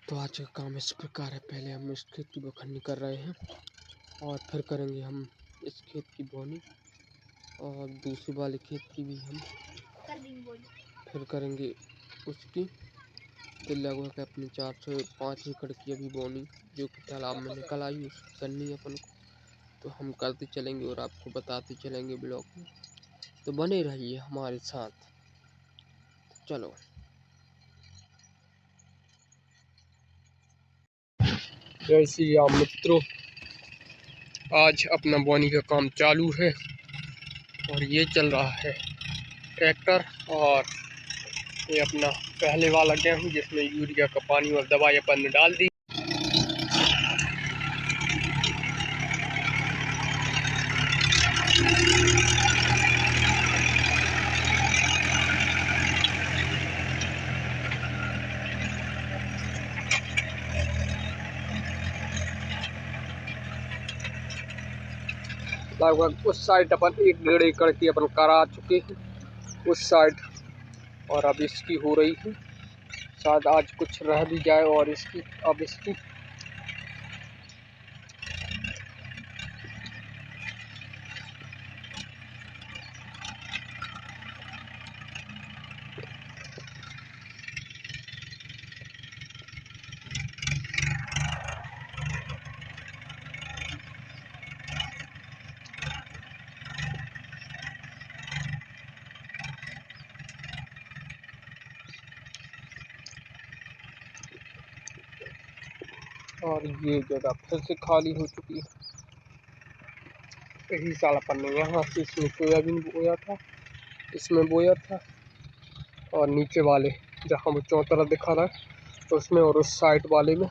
तो आज का काम इस प्रकार है। पहले हम इस खेत की बखन्नी कर रहे हैं और फिर करेंगे हम इस खेत की बोनी और दूसरी वाले खेत की भी हम फिर करेंगे उसकी। तो लगभग अपनी 4 से 5 एकड़ की अभी बोनी जो कि तालाब में निकल आई उसकी करनी है अपन को। तो हम करते चलेंगे और आपको बताते चलेंगे ब्लॉग में, तो बने रहिए हमारे साथ। चलो जय श्री राम मित्रों, आज अपना बोनी का काम चालू है और ये चल रहा है ट्रैक्टर। और ये अपना पहले वाला गेहूं जिसमें यूरिया का पानी और दवाई अपन ने डाल दी। लगभग उस साइड अपन 1-1.5 एकड़ की अपन करा चुके हैं उस साइड, और अब इसकी हो रही है। शायद आज कुछ रह भी जाए और इसकी अब इसकी और ये जगह फिर से खाली हो चुकी है। यही साल अपन ने यहाँ से इसमें सोयाबीन बोया था, इसमें बोया था, और नीचे वाले जहाँ वो चौतरा दिखा रहा है तो उसमें और उस साइड वाले में